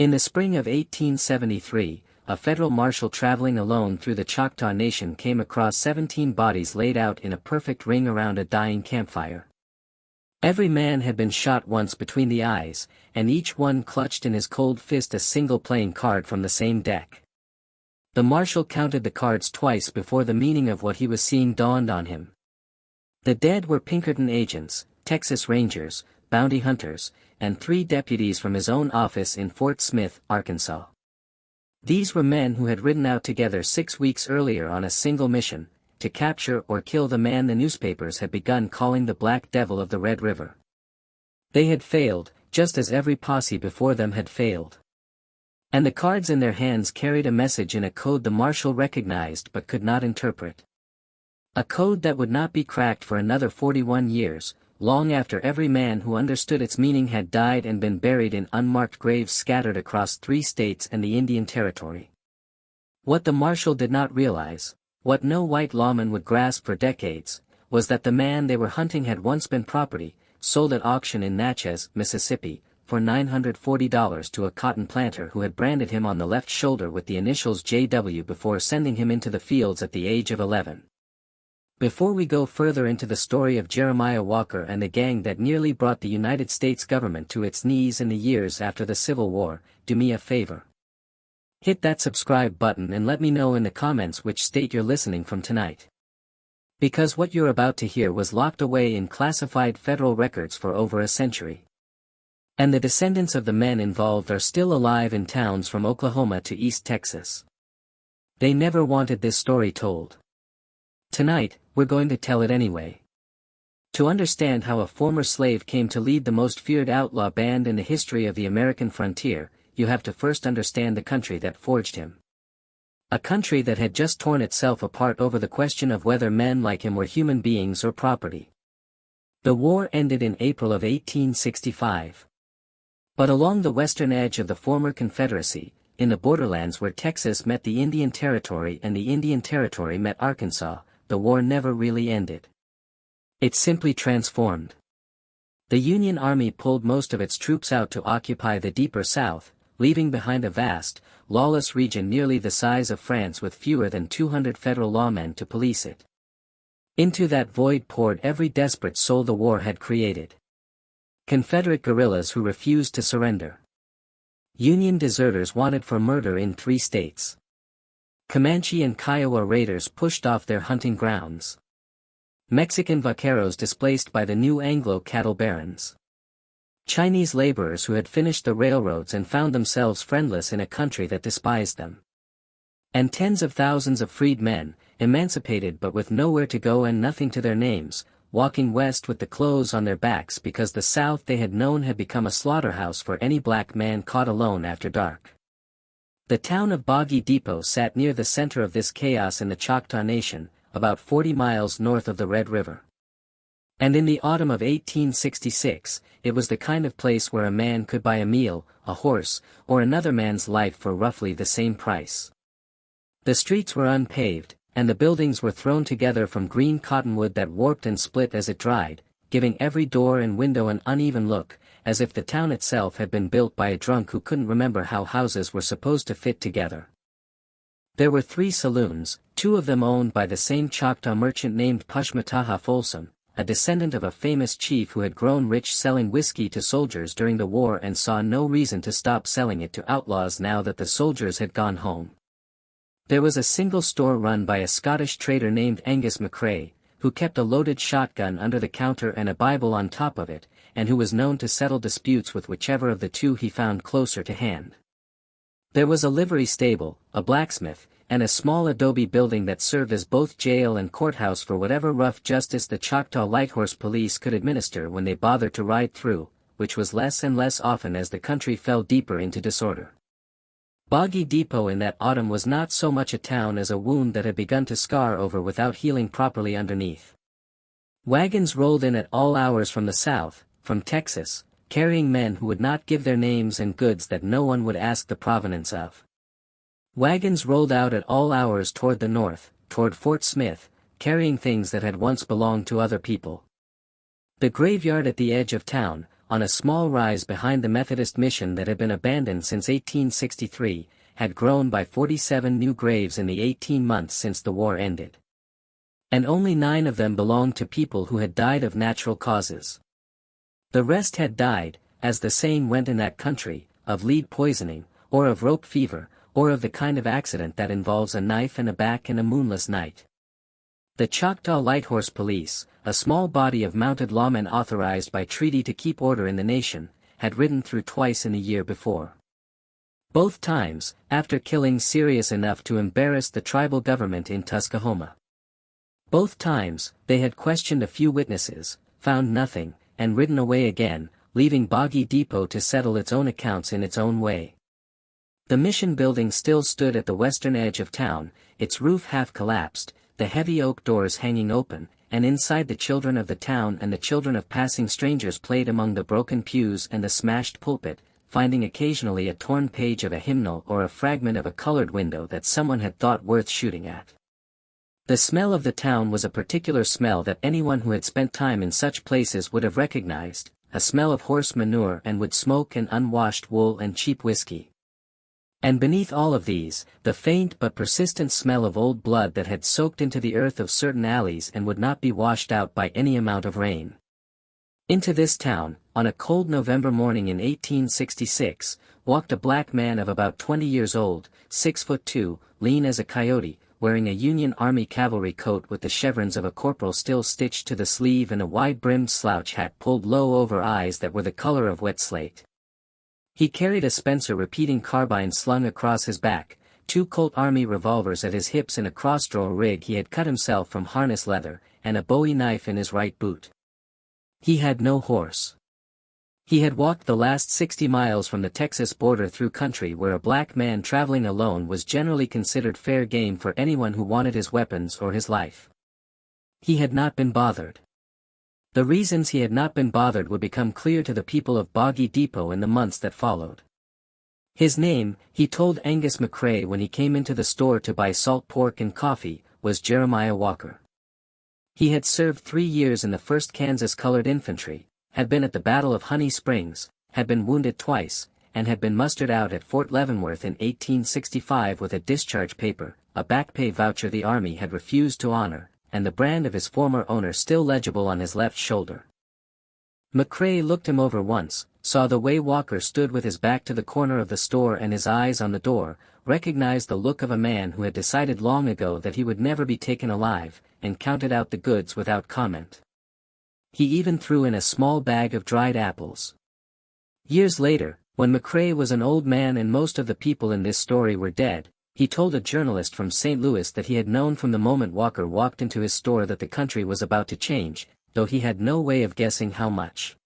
In the spring of 1873, a federal marshal traveling alone through the Choctaw Nation came across 17 bodies laid out in a perfect ring around a dying campfire. Every man had been shot once between the eyes, and each one clutched in his cold fist a single playing card from the same deck. The marshal counted the cards twice before the meaning of what he was seeing dawned on him. The dead were Pinkerton agents, Texas Rangers, bounty hunters, and 3 deputies from his own office in Fort Smith, Arkansas. These were men who had ridden out together 6 weeks earlier on a single mission, to capture or kill the man the newspapers had begun calling the Black Devil of the Red River. They had failed, just as every posse before them had failed. And the cards in their hands carried a message in a code the marshal recognized but could not interpret. A code that would not be cracked for another 41 years, long after every man who understood its meaning had died and been buried in unmarked graves scattered across 3 states and the Indian Territory. What the marshal did not realize, what no white lawman would grasp for decades, was that the man they were hunting had once been property, sold at auction in Natchez, Mississippi, for $940 to a cotton planter who had branded him on the left shoulder with the initials JW before sending him into the fields at the age of 11. Before we go further into the story of Jeremiah Walker and the gang that nearly brought the United States government to its knees in the years after the Civil War, do me a favor. Hit that subscribe button and let me know in the comments which state you're listening from tonight. Because what you're about to hear was locked away in classified federal records for over a century. And the descendants of the men involved are still alive in towns from Oklahoma to East Texas. They never wanted this story told. Tonight, we're going to tell it anyway. To understand how a former slave came to lead the most feared outlaw band in the history of the American frontier, you have to first understand the country that forged him. A country that had just torn itself apart over the question of whether men like him were human beings or property. The war ended in April of 1865. But along the western edge of the former Confederacy, in the borderlands where Texas met the Indian Territory and the Indian Territory met Arkansas, the war never really ended. It simply transformed. The Union Army pulled most of its troops out to occupy the deeper South, leaving behind a vast, lawless region nearly the size of France with fewer than 200 federal lawmen to police it. Into that void poured every desperate soul the war had created. Confederate guerrillas who refused to surrender. Union deserters wanted for murder in 3 states. Comanche and Kiowa raiders pushed off their hunting grounds. Mexican vaqueros displaced by the new Anglo cattle barons. Chinese laborers who had finished the railroads and found themselves friendless in a country that despised them. And tens of thousands of freed men, emancipated but with nowhere to go and nothing to their names, walking west with the clothes on their backs because the South they had known had become a slaughterhouse for any black man caught alone after dark. The town of Boggy Depot sat near the center of this chaos in the Choctaw Nation, about 40 miles north of the Red River. And in the autumn of 1866, it was the kind of place where a man could buy a meal, a horse, or another man's life for roughly the same price. The streets were unpaved, and the buildings were thrown together from green cottonwood that warped and split as it dried, giving every door and window an uneven look, as if the town itself had been built by a drunk who couldn't remember how houses were supposed to fit together. There were 3 saloons, 2 of them owned by the same Choctaw merchant named Pushmataha Folsom, a descendant of a famous chief who had grown rich selling whiskey to soldiers during the war and saw no reason to stop selling it to outlaws now that the soldiers had gone home. There was a single store run by a Scottish trader named Angus McCrae, who kept a loaded shotgun under the counter and a Bible on top of it, and who was known to settle disputes with whichever of the 2 he found closer to hand. There was a livery stable, a blacksmith, and a small adobe building that served as both jail and courthouse for whatever rough justice the Choctaw Light Horse Police could administer when they bothered to ride through, which was less and less often as the country fell deeper into disorder. Boggy Depot in that autumn was not so much a town as a wound that had begun to scar over without healing properly underneath. Wagons rolled in at all hours from the south, from Texas, carrying men who would not give their names and goods that no one would ask the provenance of. Wagons rolled out at all hours toward the north, toward Fort Smith, carrying things that had once belonged to other people. The graveyard at the edge of town, on a small rise behind the Methodist mission that had been abandoned since 1863, had grown by 47 new graves in the 18 months since the war ended. And only 9 of them belonged to people who had died of natural causes. The rest had died, as the saying went in that country, of lead poisoning, or of rope fever, or of the kind of accident that involves a knife and a back and a moonless night. The Choctaw Light Horse Police, a small body of mounted lawmen authorized by treaty to keep order in the nation, had ridden through twice in the year before. Both times, after killings serious enough to embarrass the tribal government in Tuskahoma. Both times, they had questioned a few witnesses, found nothing, and ridden away again, leaving Boggy Depot to settle its own accounts in its own way. The mission building still stood at the western edge of town, its roof half collapsed, the heavy oak doors hanging open, and inside the children of the town and the children of passing strangers played among the broken pews and the smashed pulpit, finding occasionally a torn page of a hymnal or a fragment of a colored window that someone had thought worth shooting at. The smell of the town was a particular smell that anyone who had spent time in such places would have recognized, a smell of horse manure and wood smoke and unwashed wool and cheap whiskey. And beneath all of these, the faint but persistent smell of old blood that had soaked into the earth of certain alleys and would not be washed out by any amount of rain. Into this town, on a cold November morning in 1866, walked a black man of about 20 years old, 6'2", lean as a coyote, wearing a Union Army cavalry coat with the chevrons of a corporal still stitched to the sleeve and a wide-brimmed slouch hat pulled low over eyes that were the color of wet slate. He carried a Spencer repeating carbine slung across his back, 2 Colt Army revolvers at his hips in a cross-drawer rig he had cut himself from harness leather, and a Bowie knife in his right boot. He had no horse. He had walked the last 60 miles from the Texas border through country where a black man traveling alone was generally considered fair game for anyone who wanted his weapons or his life. He had not been bothered. The reasons he had not been bothered would become clear to the people of Boggy Depot in the months that followed. His name, he told Angus McCrae when he came into the store to buy salt pork and coffee, was Jeremiah Walker. He had served 3 years in the 1st Kansas Colored Infantry, had been at the Battle of Honey Springs, had been wounded twice, and had been mustered out at Fort Leavenworth in 1865 with a discharge paper, a back pay voucher the Army had refused to honor, and the brand of his former owner still legible on his left shoulder. McCrae looked him over once, saw the way Walker stood with his back to the corner of the store and his eyes on the door, recognized the look of a man who had decided long ago that he would never be taken alive, and counted out the goods without comment. He even threw in a small bag of dried apples. Years later, when McCrae was an old man and most of the people in this story were dead, he told a journalist from St. Louis that he had known from the moment Walker walked into his store that the country was about to change, though he had no way of guessing how much.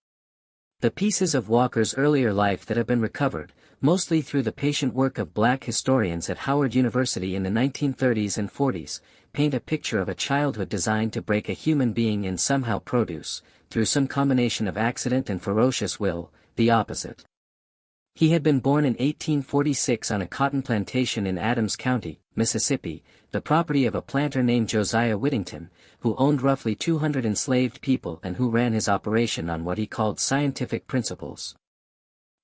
The pieces of Walker's earlier life that have been recovered, mostly through the patient work of black historians at Howard University in the 1930s and 40s, paint a picture of a childhood designed to break a human being and somehow produce, through some combination of accident and ferocious will, the opposite. He had been born in 1846 on a cotton plantation in Adams County, Mississippi, the property of a planter named Josiah Whittington, who owned roughly 200 enslaved people and who ran his operation on what he called scientific principles.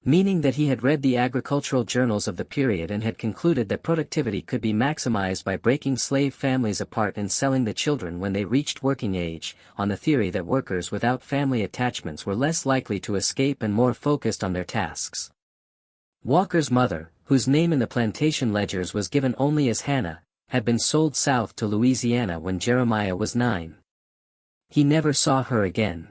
Meaning that he had read the agricultural journals of the period and had concluded that productivity could be maximized by breaking slave families apart and selling the children when they reached working age, on the theory that workers without family attachments were less likely to escape and more focused on their tasks. Walker's mother, whose name in the plantation ledgers was given only as Hannah, had been sold south to Louisiana when Jeremiah was 9. He never saw her again.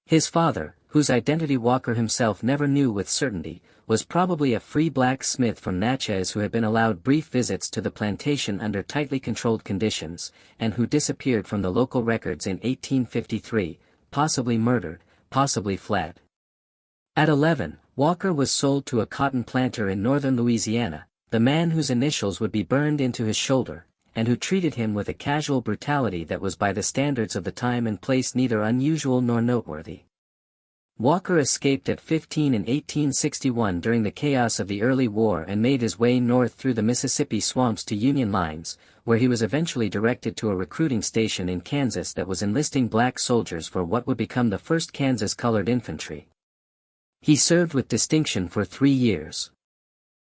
His father, whose identity Walker himself never knew with certainty, was probably a free black smith from Natchez who had been allowed brief visits to the plantation under tightly controlled conditions, and who disappeared from the local records in 1853, possibly murdered, possibly fled. At 11, Walker was sold to a cotton planter in northern Louisiana, the man whose initials would be burned into his shoulder, and who treated him with a casual brutality that was by the standards of the time and place neither unusual nor noteworthy. Walker escaped at 15 in 1861 during the chaos of the early war and made his way north through the Mississippi swamps to Union lines, where he was eventually directed to a recruiting station in Kansas that was enlisting black soldiers for what would become the 1st Kansas Colored Infantry. He served with distinction for 3 years.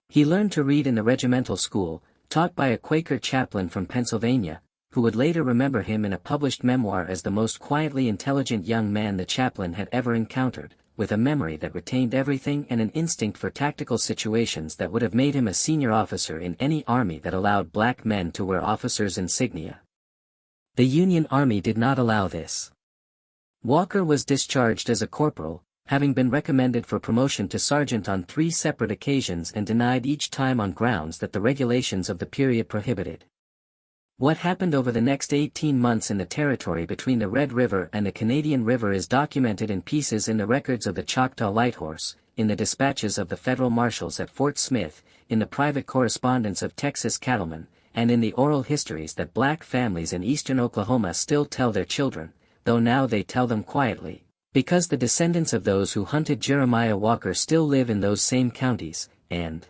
He learned to read in the regimental school, taught by a Quaker chaplain from Pennsylvania, who would later remember him in a published memoir as the most quietly intelligent young man the chaplain had ever encountered, with a memory that retained everything and an instinct for tactical situations that would have made him a senior officer in any army that allowed black men to wear officers' insignia. The Union Army did not allow this. Walker was discharged as a corporal, having been recommended for promotion to sergeant on 3 separate occasions and denied each time on grounds that the regulations of the period prohibited. What happened over the next 18 months in the territory between the Red River and the Canadian River is documented in pieces in the records of the Choctaw Light Horse, in the dispatches of the federal marshals at Fort Smith, in the private correspondence of Texas cattlemen, and in the oral histories that black families in eastern Oklahoma still tell their children, though now they tell them quietly, because the descendants of those who hunted Jeremiah Walker still live in those same counties, and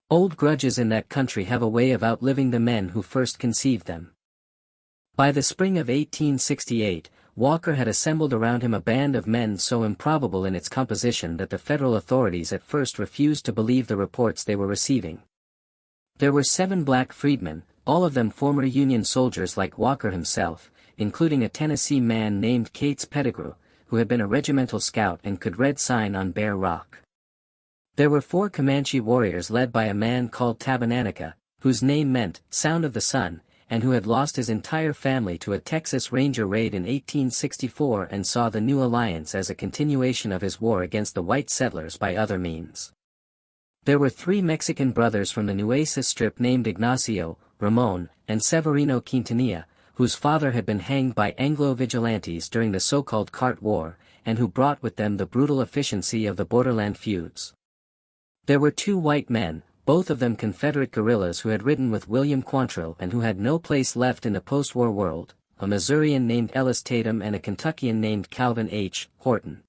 old grudges in that country have a way of outliving the men who first conceived them. By the spring of 1868, Walker had assembled around him a band of men so improbable in its composition that the federal authorities at first refused to believe the reports they were receiving. There were 7 black freedmen, all of them former Union soldiers like Walker himself, including a Tennessee man named Cates Pettigrew, who had been a regimental scout and could read sign on Bear Rock. There were 4 Comanche warriors led by a man called Tabananaka, whose name meant Sound of the Sun, and who had lost his entire family to a Texas Ranger raid in 1864 and saw the new alliance as a continuation of his war against the white settlers by other means. There were 3 Mexican brothers from the Nueces Strip named Ignacio, Ramon, and Severino Quintanilla, whose father had been hanged by Anglo vigilantes during the so-called Cart War, and who brought with them the brutal efficiency of the borderland feuds. There were 2 white men, both of them Confederate guerrillas who had ridden with William Quantrill and who had no place left in the post-war world, a Missourian named Ellis Tatum and a Kentuckian named Calvin H. Horton.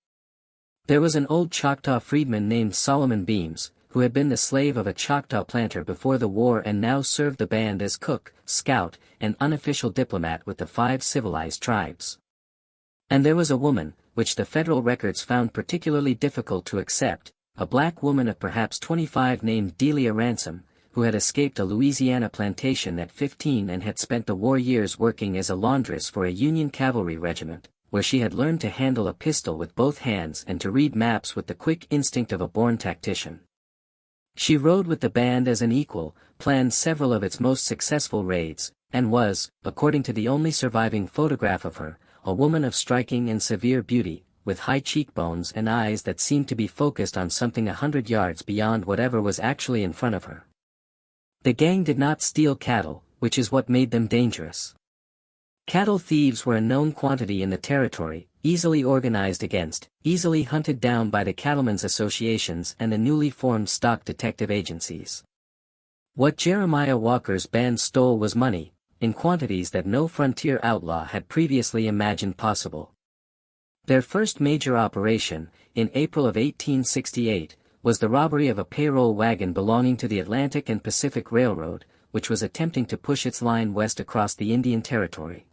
There was an old Choctaw freedman named Solomon Beams, who had been the slave of a Choctaw planter before the war and now served the band as cook, scout, and unofficial diplomat with the 5 civilized tribes. And there was a woman, which the federal records found particularly difficult to accept, a black woman of perhaps 25 named Delia Ransom, who had escaped a Louisiana plantation at 15 and had spent the war years working as a laundress for a Union cavalry regiment, where she had learned to handle a pistol with both hands and to read maps with the quick instinct of a born tactician. She rode with the band as an equal, planned several of its most successful raids, and was, according to the only surviving photograph of her, a woman of striking and severe beauty, with high cheekbones and eyes that seemed to be focused on something 100 yards beyond whatever was actually in front of her. The gang did not steal cattle, which is what made them dangerous. Cattle thieves were a known quantity in the territory, easily organized against, easily hunted down by the cattlemen's associations and the newly formed stock detective agencies. What Jeremiah Walker's band stole was money, in quantities that no frontier outlaw had previously imagined possible. Their first major operation, in April of 1868, was the robbery of a payroll wagon belonging to the Atlantic and Pacific Railroad, which was attempting to push its line west across the Indian Territory.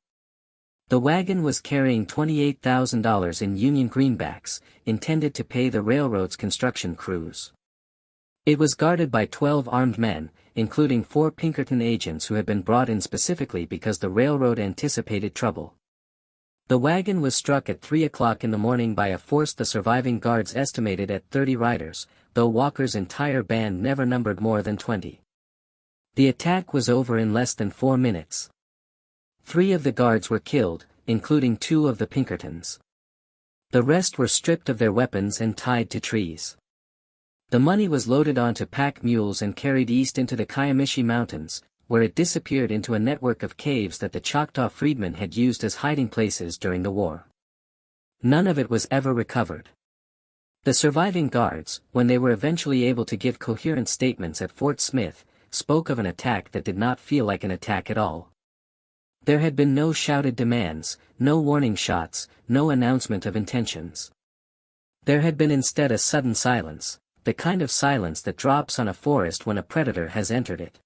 The wagon was carrying $28,000 in Union greenbacks, intended to pay the railroad's construction crews. It was guarded by 12 armed men, including 4 Pinkerton agents who had been brought in specifically because the railroad anticipated trouble. The wagon was struck at 3 o'clock in the morning by a force the surviving guards estimated at 30 riders, though Walker's entire band never numbered more than 20. The attack was over in less than 4 minutes. 3 of the guards were killed, including 2 of the Pinkertons. The rest were stripped of their weapons and tied to trees. The money was loaded onto pack mules and carried east into the Comanche Mountains, where it disappeared into a network of caves that the Choctaw freedmen had used as hiding places during the war. None of it was ever recovered. The surviving guards, when they were eventually able to give coherent statements at Fort Smith, spoke of an attack that did not feel like an attack at all. There had been no shouted demands, no warning shots, no announcement of intentions. There had been instead a sudden silence, the kind of silence that drops on a forest when a predator has entered it.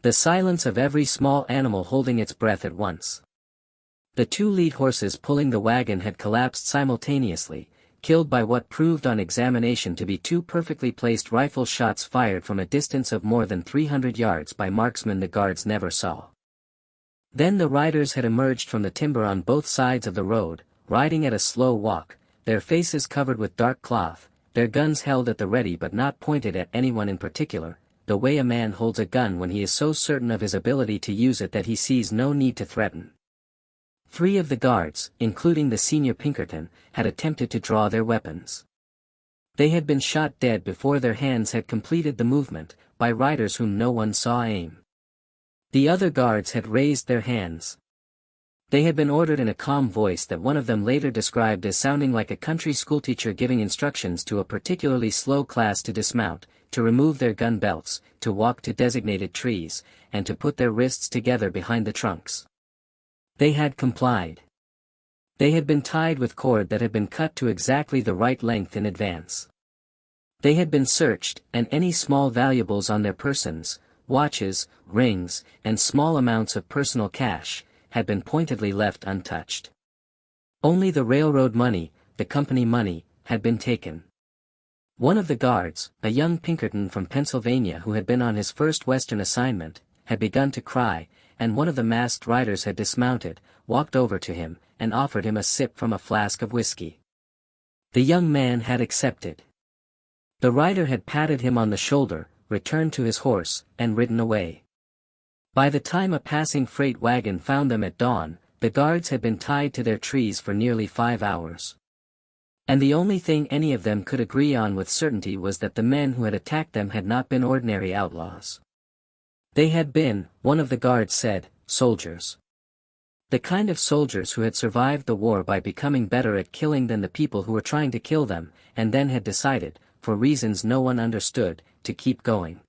The silence of every small animal holding its breath at once. The 2 lead horses pulling the wagon had collapsed simultaneously, killed by what proved on examination to be two perfectly placed rifle shots fired from a distance of more than 300 yards by marksmen the guards never saw. Then the riders had emerged from the timber on both sides of the road, riding at a slow walk, their faces covered with dark cloth, their guns held at the ready but not pointed at anyone in particular, the way a man holds a gun when he is so certain of his ability to use it that he sees no need to threaten. 3 of the guards, including the senior Pinkerton, had attempted to draw their weapons. They had been shot dead before their hands had completed the movement, by riders whom no one saw aim. The other guards had raised their hands. They had been ordered in a calm voice that one of them later described as sounding like a country schoolteacher giving instructions to a particularly slow class to dismount, to remove their gun belts, to walk to designated trees, and to put their wrists together behind the trunks. They had complied. They had been tied with cord that had been cut to exactly the right length in advance. They had been searched, and any small valuables on their persons, watches, rings, and small amounts of personal cash, had been pointedly left untouched. Only the railroad money, the company money, had been taken. One of the guards, a young Pinkerton from Pennsylvania who had been on his first Western assignment, had begun to cry, and one of the masked riders had dismounted, walked over to him, and offered him a sip from a flask of whiskey. The young man had accepted. The rider had patted him on the shoulder, returned to his horse, and ridden away. By the time a passing freight wagon found them at dawn, the guards had been tied to their trees for nearly 5 hours. And the only thing any of them could agree on with certainty was that the men who had attacked them had not been ordinary outlaws. They had been, one of the guards said, soldiers. The kind of soldiers who had survived the war by becoming better at killing than the people who were trying to kill them, and then had decided, for reasons no one understood, to keep going.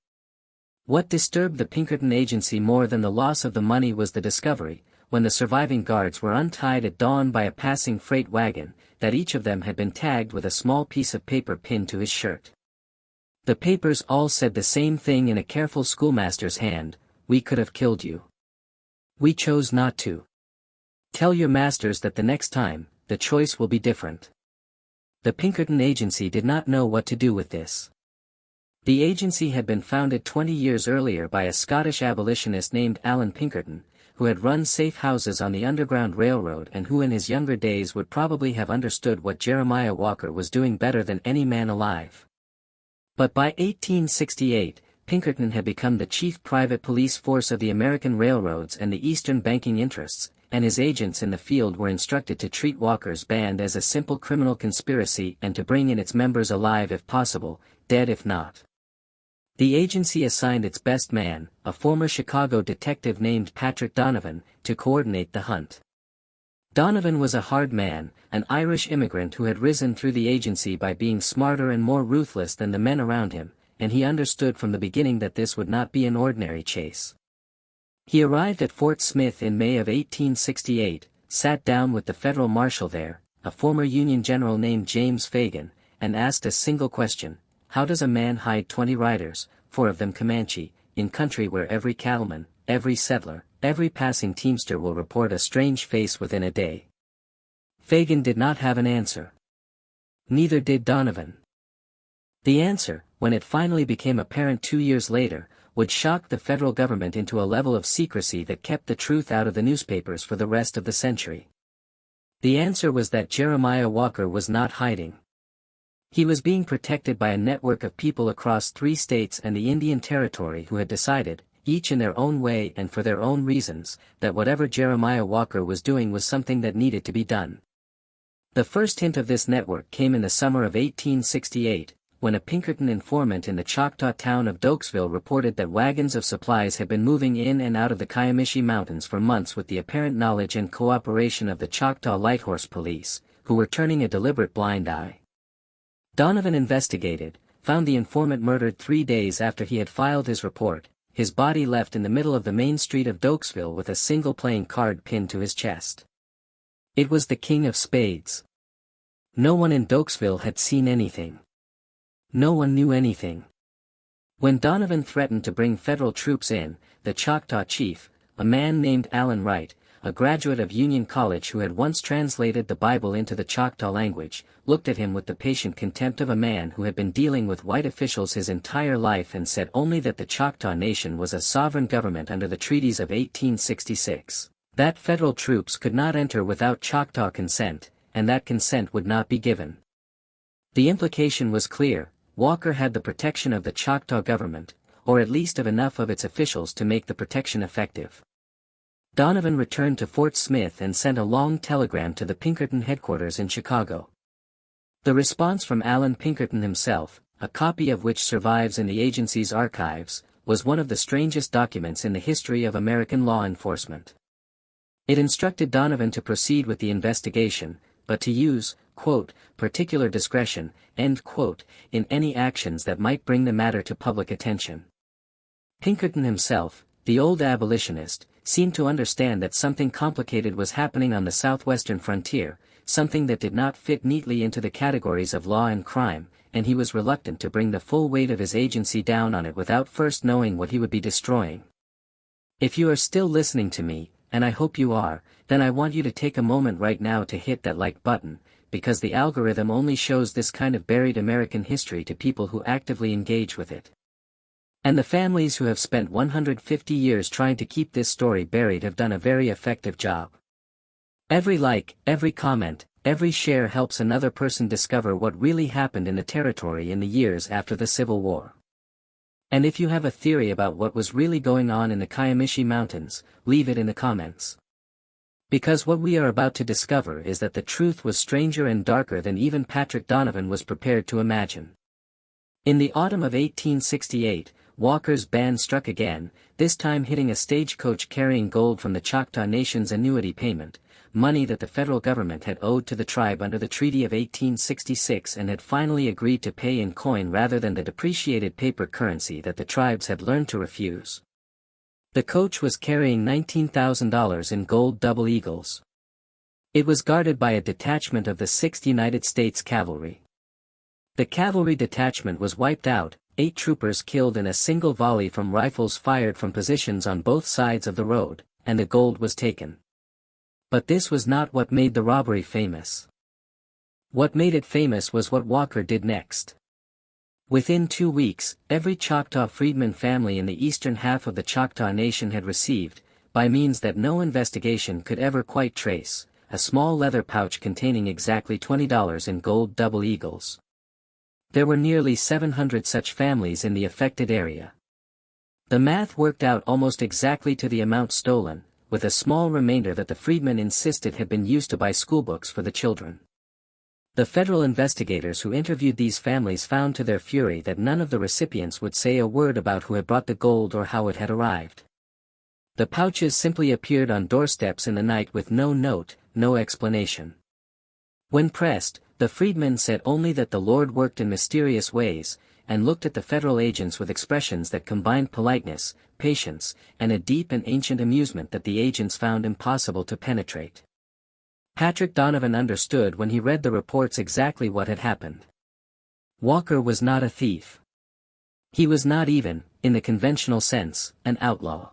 What disturbed the Pinkerton agency more than the loss of the money was the discovery, when the surviving guards were untied at dawn by a passing freight wagon, that each of them had been tagged with a small piece of paper pinned to his shirt. The papers all said the same thing in a careful schoolmaster's hand: "We could have killed you. We chose not to. Tell your masters that the next time, the choice will be different." The Pinkerton agency did not know what to do with this. The agency had been founded 20 years earlier by a Scottish abolitionist named Allan Pinkerton, who had run safe houses on the Underground Railroad and who in his younger days would probably have understood what Jeremiah Walker was doing better than any man alive. But by 1868, Pinkerton had become the chief private police force of the American railroads and the Eastern banking interests, and his agents in the field were instructed to treat Walker's band as a simple criminal conspiracy and to bring in its members alive if possible, dead if not. The agency assigned its best man, a former Chicago detective named Patrick Donovan, to coordinate the hunt. Donovan was a hard man, an Irish immigrant who had risen through the agency by being smarter and more ruthless than the men around him, and he understood from the beginning that this would not be an ordinary chase. He arrived at Fort Smith in May of 1868, sat down with the federal marshal there, a former Union general named James Fagan, and asked a single question: how does a man hide 20 riders, 4 of them Comanche, in country where every cattleman, every settler, every passing teamster will report a strange face within a day? Fagan did not have an answer. Neither did Donovan. The answer, when it finally became apparent 2 years later, would shock the federal government into a level of secrecy that kept the truth out of the newspapers for the rest of the century. The answer was that Jeremiah Walker was not hiding. He was being protected by a network of people across 3 states and the Indian Territory who had decided, each in their own way and for their own reasons, that whatever Jeremiah Walker was doing was something that needed to be done. The first hint of this network came in the summer of 1868, when a Pinkerton informant in the Choctaw town of Dokesville reported that wagons of supplies had been moving in and out of the Comanche Mountains for months with the apparent knowledge and cooperation of the Choctaw Light Horse Police, who were turning a deliberate blind eye. Donovan investigated, found the informant murdered 3 days after he had filed his report, his body left in the middle of the main street of Dokesville with a single playing card pinned to his chest. It was the King of Spades. No one in Dokesville had seen anything. No one knew anything. When Donovan threatened to bring federal troops in, the Choctaw chief, a man named Allen Wright, a graduate of Union College who had once translated the Bible into the Choctaw language, looked at him with the patient contempt of a man who had been dealing with white officials his entire life and said only that the Choctaw Nation was a sovereign government under the treaties of 1866, that federal troops could not enter without Choctaw consent, and that consent would not be given. The implication was clear: Walker had the protection of the Choctaw government, or at least of enough of its officials to make the protection effective. Donovan returned to Fort Smith and sent a long telegram to the Pinkerton headquarters in Chicago. The response from Allen Pinkerton himself, a copy of which survives in the agency's archives, was one of the strangest documents in the history of American law enforcement. It instructed Donovan to proceed with the investigation, but to use, quote, particular discretion, end quote, in any actions that might bring the matter to public attention. Pinkerton himself, the old abolitionist, seemed to understand that something complicated was happening on the southwestern frontier, something that did not fit neatly into the categories of law and crime, and he was reluctant to bring the full weight of his agency down on it without first knowing what he would be destroying. If you are still listening to me, and I hope you are, then I want you to take a moment right now to hit that like button, because the algorithm only shows this kind of buried American history to people who actively engage with it. And the families who have spent 150 years trying to keep this story buried have done a very effective job. Every like, every comment, every share helps another person discover what really happened in the territory in the years after the Civil War. And if you have a theory about what was really going on in the Comanche Mountains, leave it in the comments. Because what we are about to discover is that the truth was stranger and darker than even Patrick Donovan was prepared to imagine. In the autumn of 1868, Walker's band struck again, this time hitting a stagecoach carrying gold from the Choctaw Nation's annuity payment, money that the federal government had owed to the tribe under the Treaty of 1866 and had finally agreed to pay in coin rather than the depreciated paper currency that the tribes had learned to refuse. The coach was carrying $19,000 in gold double eagles. It was guarded by a detachment of the 6th United States Cavalry. The cavalry detachment was wiped out, 8 troopers killed in a single volley from rifles fired from positions on both sides of the road, and the gold was taken. But this was not what made the robbery famous. What made it famous was what Walker did next. Within 2 weeks, every Choctaw freedman family in the eastern half of the Choctaw Nation had received, by means that no investigation could ever quite trace, a small leather pouch containing exactly $20 in gold double eagles. There were nearly 700 such families in the affected area. The math worked out almost exactly to the amount stolen, with a small remainder that the freedmen insisted had been used to buy schoolbooks for the children. The federal investigators who interviewed these families found to their fury that none of the recipients would say a word about who had brought the gold or how it had arrived. The pouches simply appeared on doorsteps in the night with no note, no explanation. When pressed, the freedmen said only that the Lord worked in mysterious ways, and looked at the federal agents with expressions that combined politeness, patience, and a deep and ancient amusement that the agents found impossible to penetrate. Patrick Donovan understood when he read the reports exactly what had happened. Walker was not a thief. He was not even, in the conventional sense, an outlaw.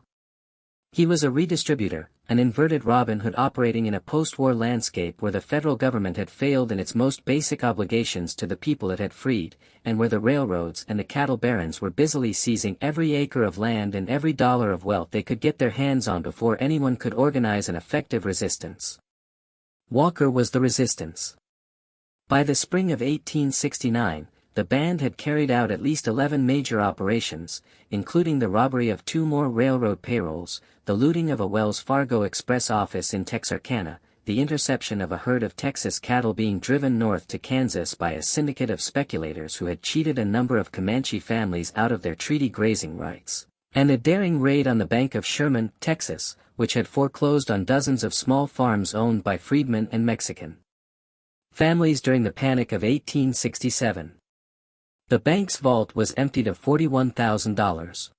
He was a redistributor, an inverted Robin Hood operating in a post-war landscape where the federal government had failed in its most basic obligations to the people it had freed, and where the railroads and the cattle barons were busily seizing every acre of land and every dollar of wealth they could get their hands on before anyone could organize an effective resistance. Walker was the resistance. By the spring of 1869, the band had carried out at least 11 major operations, including the robbery of 2 more railroad payrolls, the looting of a Wells Fargo Express office in Texarkana, the interception of a herd of Texas cattle being driven north to Kansas by a syndicate of speculators who had cheated a number of Comanche families out of their treaty grazing rights, and a daring raid on the Bank of Sherman, Texas, which had foreclosed on dozens of small farms owned by freedmen and Mexican families during the Panic of 1867. The bank's vault was emptied of $41,000.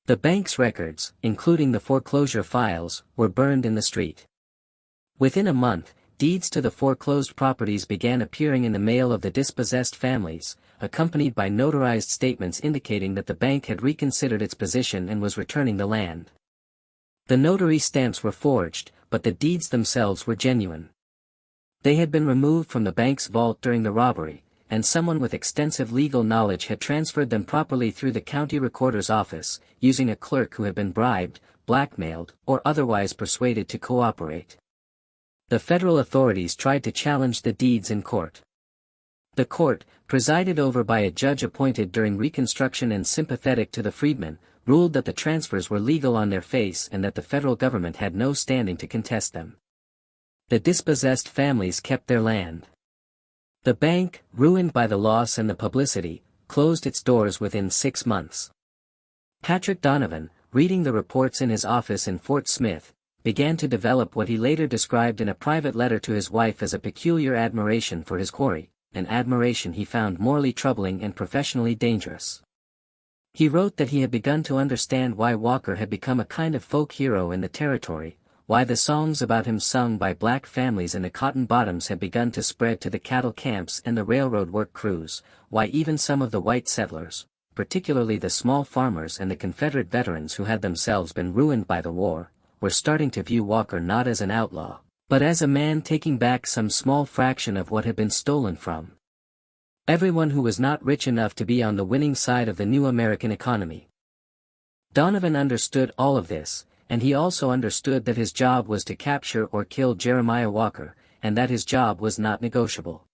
The bank's records, including the foreclosure files, were burned in the street. Within a month, deeds to the foreclosed properties began appearing in the mail of the dispossessed families, accompanied by notarized statements indicating that the bank had reconsidered its position and was returning the land. The notary stamps were forged, but the deeds themselves were genuine. They had been removed from the bank's vault during the robbery, and someone with extensive legal knowledge had transferred them properly through the county recorder's office, using a clerk who had been bribed, blackmailed, or otherwise persuaded to cooperate. The federal authorities tried to challenge the deeds in court. The court, presided over by a judge appointed during Reconstruction and sympathetic to the freedmen, ruled that the transfers were legal on their face and that the federal government had no standing to contest them. The dispossessed families kept their land. The bank, ruined by the loss and the publicity, closed its doors within 6 months. Patrick Donovan, reading the reports in his office in Fort Smith, began to develop what he later described in a private letter to his wife as a peculiar admiration for his quarry, an admiration he found morally troubling and professionally dangerous. He wrote that he had begun to understand why Walker had become a kind of folk hero in the territory, why the songs about him sung by black families in the Cotton Bottoms had begun to spread to the cattle camps and the railroad work crews, why even some of the white settlers, particularly the small farmers and the Confederate veterans who had themselves been ruined by the war, were starting to view Walker not as an outlaw, but as a man taking back some small fraction of what had been stolen from everyone who was not rich enough to be on the winning side of the new American economy. Donovan understood all of this, and he also understood that his job was to capture or kill Jeremiah Walker, and that his job was not negotiable.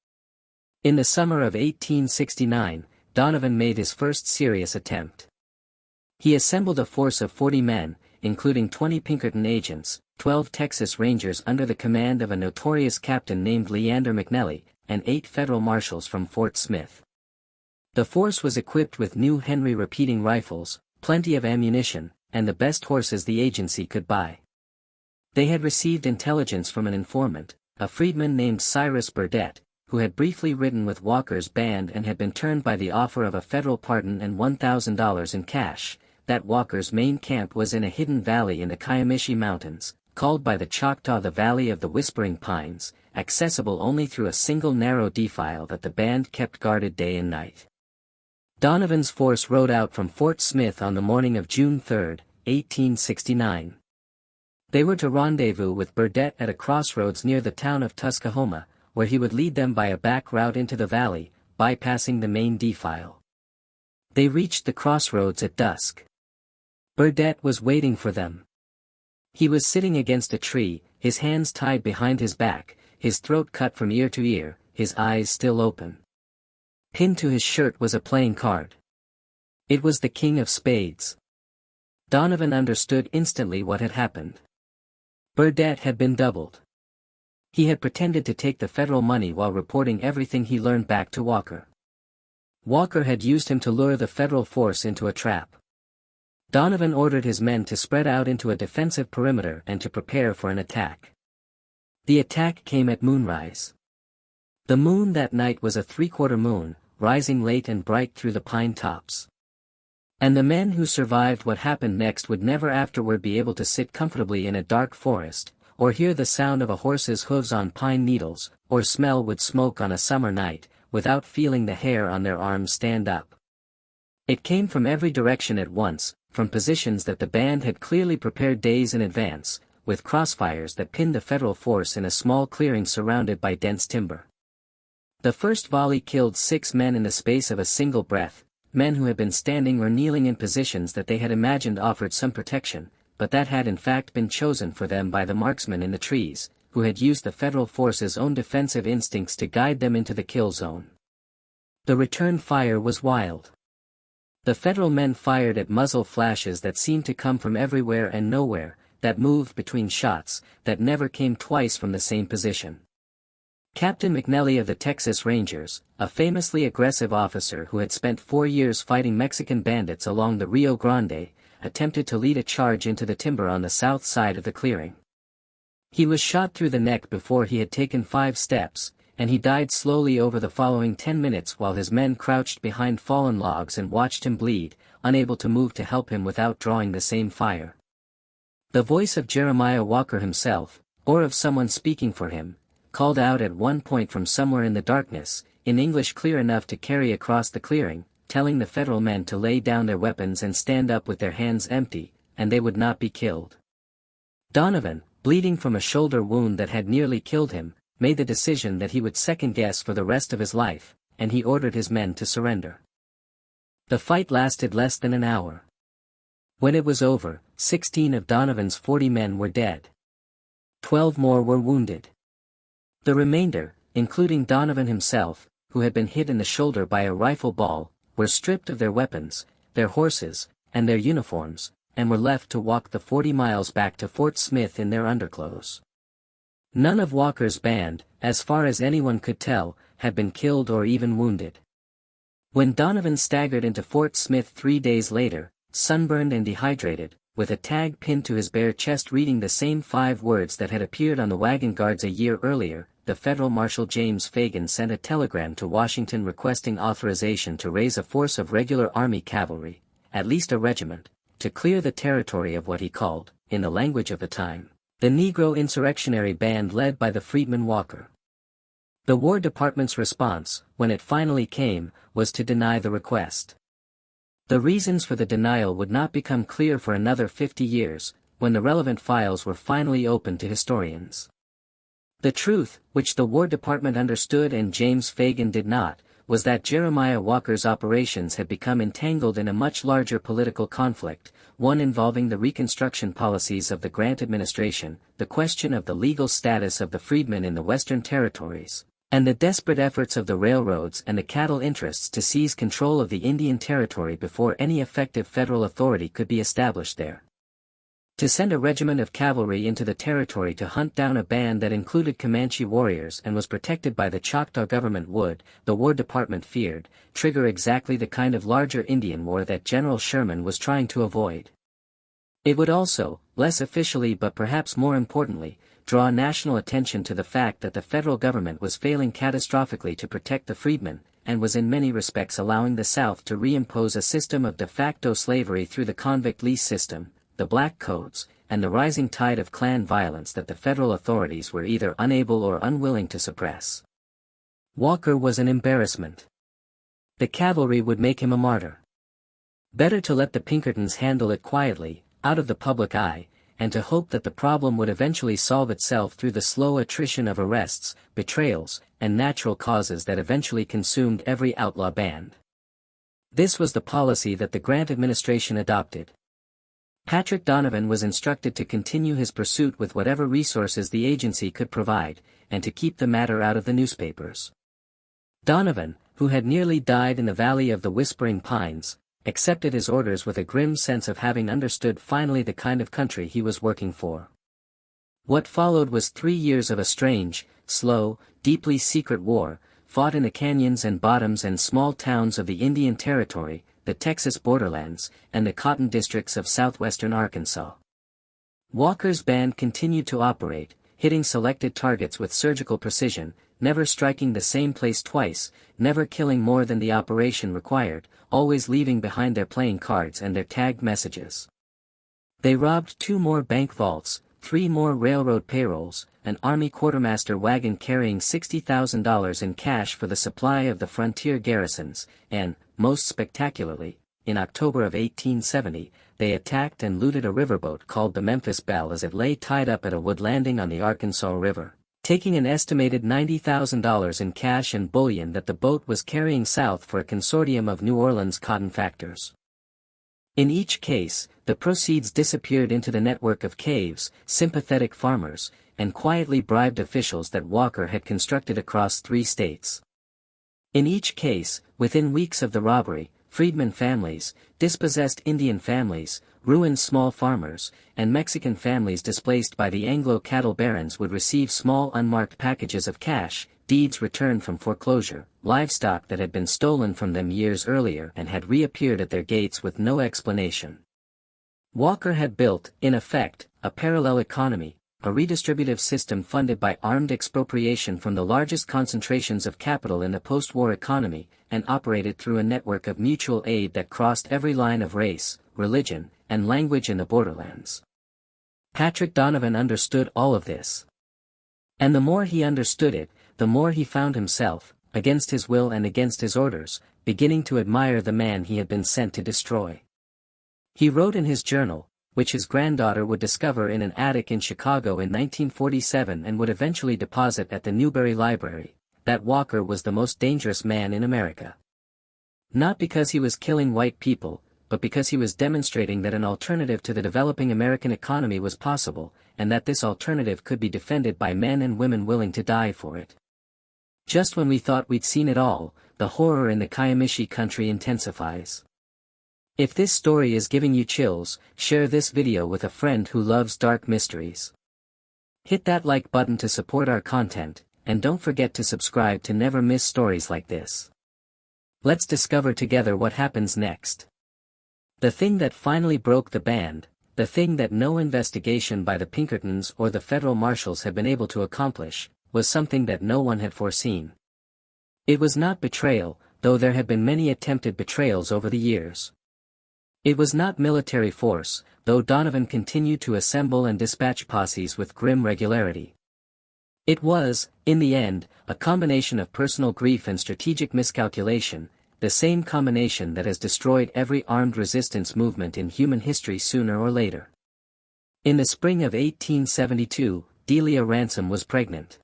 In the summer of 1869, Donovan made his first serious attempt. He assembled a force of 40 men, including 20 Pinkerton agents, 12 Texas Rangers under the command of a notorious captain named Leander McNelly, and 8 federal marshals from Fort Smith. The force was equipped with new Henry repeating rifles, plenty of ammunition, and the best horses the agency could buy. They had received intelligence from an informant, a freedman named Cyrus Burdett, who had briefly ridden with Walker's band and had been turned by the offer of a federal pardon and $1,000 in cash, that Walker's main camp was in a hidden valley in the Comanche Mountains, called by the Choctaw the Valley of the Whispering Pines, accessible only through a single narrow defile that the band kept guarded day and night. Donovan's force rode out from Fort Smith on the morning of June 3, 1869. They were to rendezvous with Burdett at a crossroads near the town of Tuskahoma, where he would lead them by a back route into the valley, bypassing the main defile. They reached the crossroads at dusk. Burdett was waiting for them. He was sitting against a tree, his hands tied behind his back, his throat cut from ear to ear, his eyes still open. Pinned to his shirt was a playing card. It was the King of Spades. Donovan understood instantly what had happened. Burdett had been doubled. He had pretended to take the federal money while reporting everything he learned back to Walker. Walker had used him to lure the federal force into a trap. Donovan ordered his men to spread out into a defensive perimeter and to prepare for an attack. The attack came at moonrise. The moon that night was a 3/4 moon, rising late and bright through the pine tops. And the men who survived what happened next would never afterward be able to sit comfortably in a dark forest, or hear the sound of a horse's hooves on pine needles, or smell wood smoke on a summer night, without feeling the hair on their arms stand up. It came from every direction at once, from positions that the band had clearly prepared days in advance, with crossfires that pinned the federal force in a small clearing surrounded by dense timber. The first volley killed 6 men in the space of a single breath, men who had been standing or kneeling in positions that they had imagined offered some protection, but that had in fact been chosen for them by the marksmen in the trees, who had used the federal force's own defensive instincts to guide them into the kill zone. The return fire was wild. The federal men fired at muzzle flashes that seemed to come from everywhere and nowhere, that moved between shots, that never came twice from the same position. Captain McNelly of the Texas Rangers, a famously aggressive officer who had spent 4 years fighting Mexican bandits along the Rio Grande, attempted to lead a charge into the timber on the south side of the clearing. He was shot through the neck before he had taken 5 steps, and he died slowly over the following 10 minutes while his men crouched behind fallen logs and watched him bleed, unable to move to help him without drawing the same fire. The voice of Jeremiah Walker himself, or of someone speaking for him, called out at one point from somewhere in the darkness, in English clear enough to carry across the clearing, telling the federal men to lay down their weapons and stand up with their hands empty, and they would not be killed. Donovan, bleeding from a shoulder wound that had nearly killed him, made the decision that he would second-guess for the rest of his life, and he ordered his men to surrender. The fight lasted less than an hour. When it was over, 16 of Donovan's 40 men were dead. 12 more were wounded. The remainder, including Donovan himself, who had been hit in the shoulder by a rifle ball, were stripped of their weapons, their horses, and their uniforms, and were left to walk the 40 miles back to Fort Smith in their underclothes. None of Walker's band, as far as anyone could tell, had been killed or even wounded. When Donovan staggered into Fort Smith 3 days later, sunburned and dehydrated, with a tag pinned to his bare chest reading the same 5 words that had appeared on the wagon guards a year earlier, the federal Marshal James Fagan sent a telegram to Washington requesting authorization to raise a force of regular Army cavalry, at least a regiment, to clear the territory of what he called, in the language of the time, the Negro insurrectionary band led by the freedman Walker. The War Department's response, when it finally came, was to deny the request. The reasons for the denial would not become clear for another 50 years, when the relevant files were finally opened to historians. The truth, which the War Department understood and James Fagan did not, was that Jeremiah Walker's operations had become entangled in a much larger political conflict, one involving the Reconstruction policies of the Grant administration, the question of the legal status of the freedmen in the Western Territories, and the desperate efforts of the railroads and the cattle interests to seize control of the Indian Territory before any effective federal authority could be established there. To send a regiment of cavalry into the territory to hunt down a band that included Comanche warriors and was protected by the Choctaw government would, the War Department feared, trigger exactly the kind of larger Indian war that General Sherman was trying to avoid. It would also, less officially but perhaps more importantly, draw national attention to the fact that the federal government was failing catastrophically to protect the freedmen, and was in many respects allowing the South to reimpose a system of de facto slavery through the convict lease system, the black codes, and the rising tide of Klan violence that the federal authorities were either unable or unwilling to suppress. Walker was an embarrassment. The cavalry would make him a martyr. Better to let the Pinkertons handle it quietly, out of the public eye, and to hope that the problem would eventually solve itself through the slow attrition of arrests, betrayals, and natural causes that eventually consumed every outlaw band. This was the policy that the Grant administration adopted. Patrick Donovan was instructed to continue his pursuit with whatever resources the agency could provide, and to keep the matter out of the newspapers. Donovan, who had nearly died in the Valley of the Whispering Pines, accepted his orders with a grim sense of having understood finally the kind of country he was working for. What followed was 3 years of a strange, slow, deeply secret war, fought in the canyons and bottoms and small towns of the Indian Territory, the Texas borderlands, and the cotton districts of southwestern Arkansas. Walker's band continued to operate, hitting selected targets with surgical precision, never striking the same place twice, never killing more than the operation required, always leaving behind their playing cards and their tagged messages. They robbed 2 more bank vaults, 3 more railroad payrolls, an army quartermaster wagon carrying $60,000 in cash for the supply of the frontier garrisons, and, most spectacularly, in October of 1870, they attacked and looted a riverboat called the Memphis Belle as it lay tied up at a wood landing on the Arkansas River, taking an estimated $90,000 in cash and bullion that the boat was carrying south for a consortium of New Orleans cotton factors. In each case, the proceeds disappeared into the network of caves, sympathetic farmers, and quietly bribed officials that Walker had constructed across 3 states. In each case, within weeks of the robbery, freedmen families, dispossessed Indian families, ruined small farmers, and Mexican families displaced by the Anglo cattle barons would receive small unmarked packages of cash, deeds returned from foreclosure, livestock that had been stolen from them years earlier and had reappeared at their gates with no explanation. Walker had built, in effect, a parallel economy, a redistributive system funded by armed expropriation from the largest concentrations of capital in the post-war economy, and operated through a network of mutual aid that crossed every line of race, religion, and language in the borderlands. Patrick Donovan understood all of this. And the more he understood it, the more he found himself, against his will and against his orders, beginning to admire the man he had been sent to destroy. He wrote in his journal, which his granddaughter would discover in an attic in Chicago in 1947 and would eventually deposit at the Newberry Library, that Walker was the most dangerous man in America. Not because he was killing white people, but because he was demonstrating that an alternative to the developing American economy was possible, and that this alternative could be defended by men and women willing to die for it. Just when we thought we'd seen it all, the horror in the Comanche country intensifies. If this story is giving you chills, share this video with a friend who loves dark mysteries. Hit that like button to support our content, and don't forget to subscribe to never miss stories like this. Let's discover together what happens next. The thing that finally broke the band, the thing that no investigation by the Pinkertons or the federal marshals had been able to accomplish, was something that no one had foreseen. It was not betrayal, though there had been many attempted betrayals over the years. It was not military force, though Donovan continued to assemble and dispatch posses with grim regularity. It was, in the end, a combination of personal grief and strategic miscalculation, the same combination that has destroyed every armed resistance movement in human history sooner or later. In the spring of 1872, Delia Ransom was pregnant.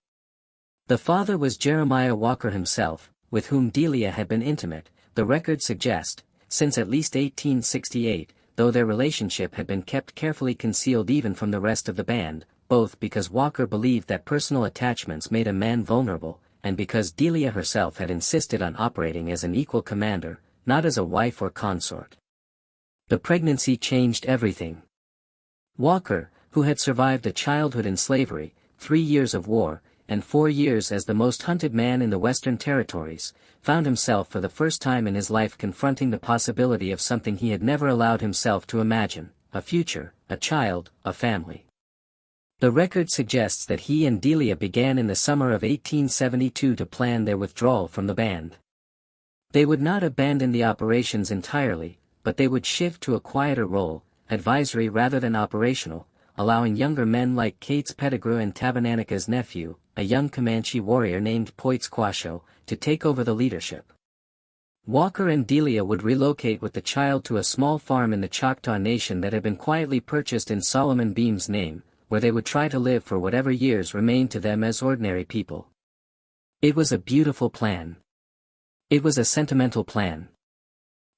The father was Jeremiah Walker himself, with whom Delia had been intimate, the records suggest, since at least 1868, though their relationship had been kept carefully concealed even from the rest of the band, both because Walker believed that personal attachments made a man vulnerable, and because Delia herself had insisted on operating as an equal commander, not as a wife or consort. The pregnancy changed everything. Walker, who had survived a childhood in slavery, 3 years of war, and 4 years as the most hunted man in the Western Territories, found himself for the first time in his life confronting the possibility of something he had never allowed himself to imagine, a future, a child, a family. The record suggests that he and Delia began in the summer of 1872 to plan their withdrawal from the band. They would not abandon the operations entirely, but they would shift to a quieter role, advisory rather than operational, allowing younger men like Cates Pettigrew and Tabananica's nephew, a young Comanche warrior named Poitzquasho, to take over the leadership. Walker and Delia would relocate with the child to a small farm in the Choctaw Nation that had been quietly purchased in Solomon Beam's name, where they would try to live for whatever years remained to them as ordinary people. It was a beautiful plan. It was a sentimental plan.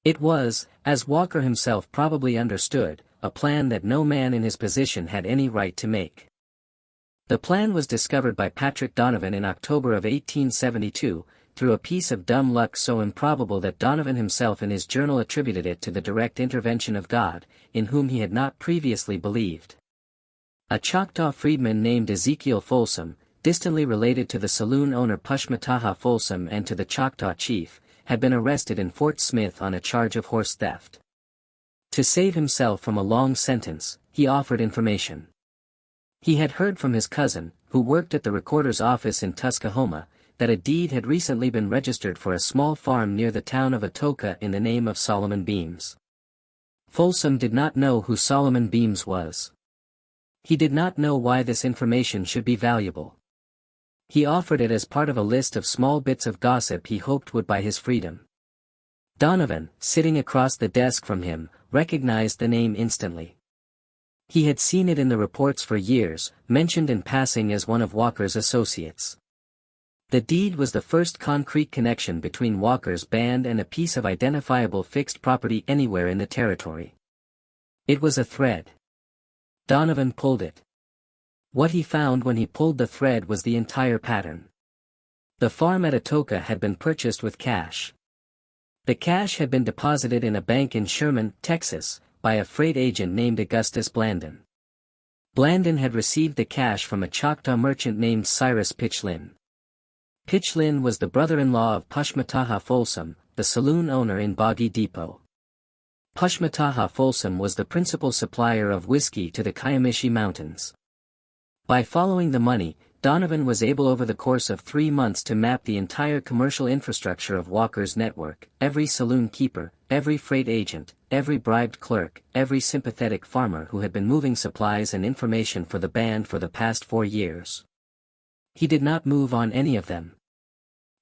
It was, as Walker himself probably understood, a plan that no man in his position had any right to make. The plan was discovered by Patrick Donovan in October of 1872, through a piece of dumb luck so improbable that Donovan himself in his journal attributed it to the direct intervention of God, in whom he had not previously believed. A Choctaw freedman named Ezekiel Folsom, distantly related to the saloon owner Pushmataha Folsom and to the Choctaw chief, had been arrested in Fort Smith on a charge of horse theft. To save himself from a long sentence, he offered information. He had heard from his cousin, who worked at the recorder's office in Tuskahoma, that a deed had recently been registered for a small farm near the town of Atoka in the name of Solomon Beams. Folsom did not know who Solomon Beams was. He did not know why this information should be valuable. He offered it as part of a list of small bits of gossip he hoped would buy his freedom. Donovan, sitting across the desk from him, recognized the name instantly. He had seen it in the reports for years, mentioned in passing as one of Walker's associates. The deed was the first concrete connection between Walker's band and a piece of identifiable fixed property anywhere in the territory. It was a thread. Donovan pulled it. What he found when he pulled the thread was the entire pattern. The farm at Atoka had been purchased with cash. The cash had been deposited in a bank in Sherman, Texas, by a freight agent named Augustus Blandon. Blandon had received the cash from a Choctaw merchant named Cyrus Pitchlynn. Pitchlynn was the brother-in-law of Pushmataha Folsom, the saloon owner in Boggy Depot. Pushmataha Folsom was the principal supplier of whiskey to the Comanche Mountains. By following the money, Donovan was able over the course of 3 months to map the entire commercial infrastructure of Walker's network, every saloon keeper, every freight agent, every bribed clerk, every sympathetic farmer who had been moving supplies and information for the band for the past 4 years. He did not move on any of them.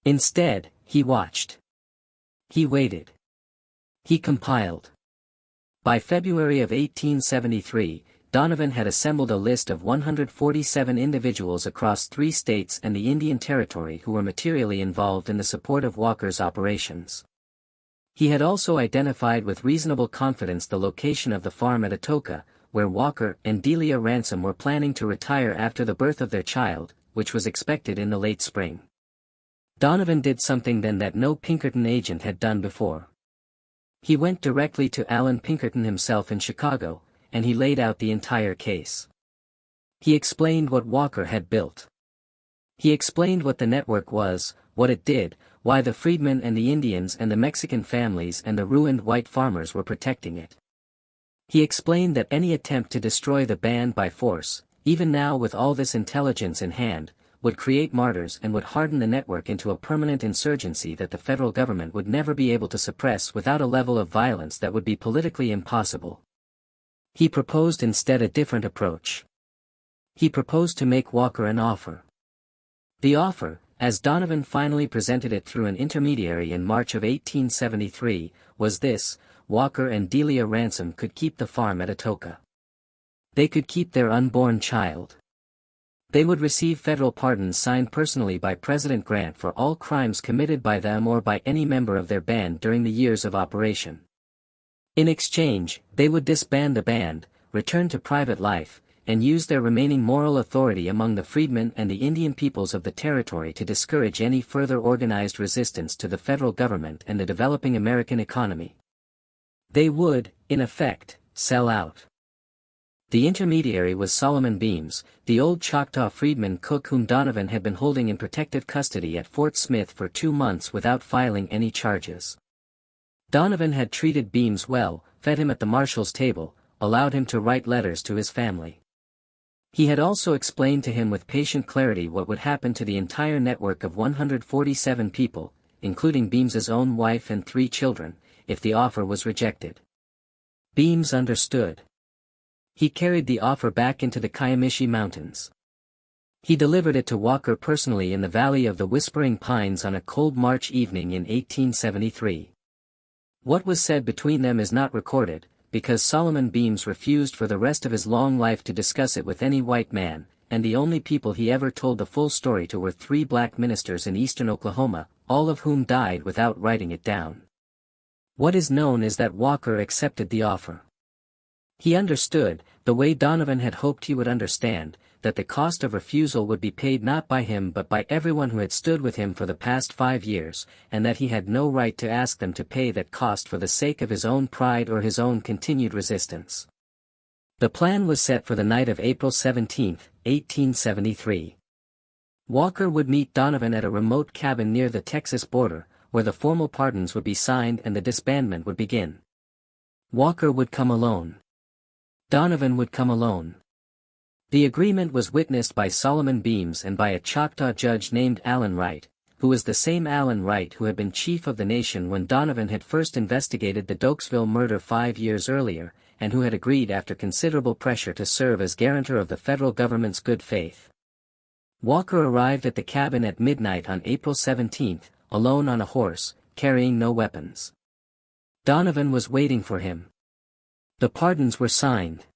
Instead, he watched. He waited. He compiled. By February of 1873, Donovan had assembled a list of 147 individuals across 3 states and the Indian Territory who were materially involved in the support of Walker's operations. He had also identified with reasonable confidence the location of the farm at Atoka, where Walker and Delia Ransom were planning to retire after the birth of their child, which was expected in the late spring. Donovan did something then that no Pinkerton agent had done before. He went directly to Alan Pinkerton himself in Chicago, and he laid out the entire case. He explained what Walker had built. He explained what the network was, what it did, why the freedmen and the Indians and the Mexican families and the ruined white farmers were protecting it. He explained that any attempt to destroy the band by force, even now with all this intelligence in hand, would create martyrs and would harden the network into a permanent insurgency that the federal government would never be able to suppress without a level of violence that would be politically impossible. He proposed instead a different approach. He proposed to make Walker an offer. The offer, as Donovan finally presented it through an intermediary in March of 1873, was this: Walker and Delia Ransom could keep the farm at Atoka. They could keep their unborn child. They would receive federal pardons signed personally by President Grant for all crimes committed by them or by any member of their band during the years of operation. In exchange, they would disband the band, return to private life, and use their remaining moral authority among the freedmen and the Indian peoples of the territory to discourage any further organized resistance to the federal government and the developing American economy. They would, in effect, sell out. The intermediary was Solomon Beams, the old Choctaw freedman cook whom Donovan had been holding in protective custody at Fort Smith for 2 months without filing any charges. Donovan had treated Beams well, fed him at the marshal's table, allowed him to write letters to his family. He had also explained to him with patient clarity what would happen to the entire network of 147 people, including Beams's own wife and 3 children, if the offer was rejected. Beams understood. He carried the offer back into the Comanche Mountains. He delivered it to Walker personally in the Valley of the Whispering Pines on a cold March evening in 1873. What was said between them is not recorded, because Solomon Beams refused for the rest of his long life to discuss it with any white man, and the only people he ever told the full story to were 3 black ministers in eastern Oklahoma, all of whom died without writing it down. What is known is that Walker accepted the offer. He understood, the way Donovan had hoped he would understand, that the cost of refusal would be paid not by him but by everyone who had stood with him for the past 5 years, and that he had no right to ask them to pay that cost for the sake of his own pride or his own continued resistance. The plan was set for the night of April 17, 1873. Walker would meet Donovan at a remote cabin near the Texas border, where the formal pardons would be signed and the disbandment would begin. Walker would come alone. Donovan would come alone. The agreement was witnessed by Solomon Beams and by a Choctaw judge named Allen Wright, who was the same Allen Wright who had been chief of the nation when Donovan had first investigated the Dokesville murder 5 years earlier, and who had agreed after considerable pressure to serve as guarantor of the federal government's good faith. Walker arrived at the cabin at midnight on April 17, alone on a horse, carrying no weapons. Donovan was waiting for him. The pardons were signed.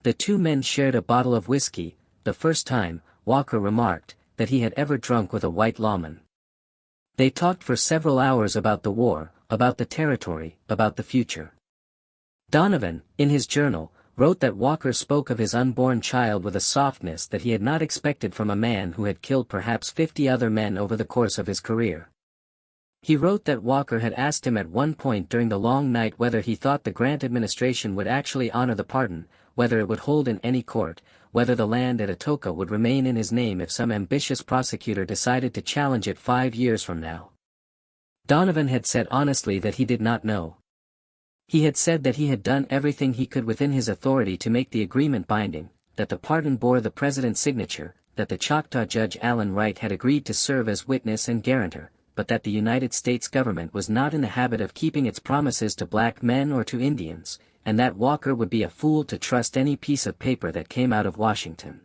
The 2 men shared a bottle of whiskey, the first time, Walker remarked, that he had ever drunk with a white lawman. They talked for several hours about the war, about the territory, about the future. Donovan, in his journal, wrote that Walker spoke of his unborn child with a softness that he had not expected from a man who had killed perhaps 50 other men over the course of his career. He wrote that Walker had asked him at one point during the long night whether he thought the Grant administration would actually honor the pardon, whether it would hold in any court, whether the land at Atoka would remain in his name if some ambitious prosecutor decided to challenge it 5 years from now. Donovan had said honestly that he did not know. He had said that he had done everything he could within his authority to make the agreement binding, that the pardon bore the president's signature, that the Choctaw judge Allen Wright had agreed to serve as witness and guarantor, but that the United States government was not in the habit of keeping its promises to black men or to Indians, and that Walker would be a fool to trust any piece of paper that came out of Washington.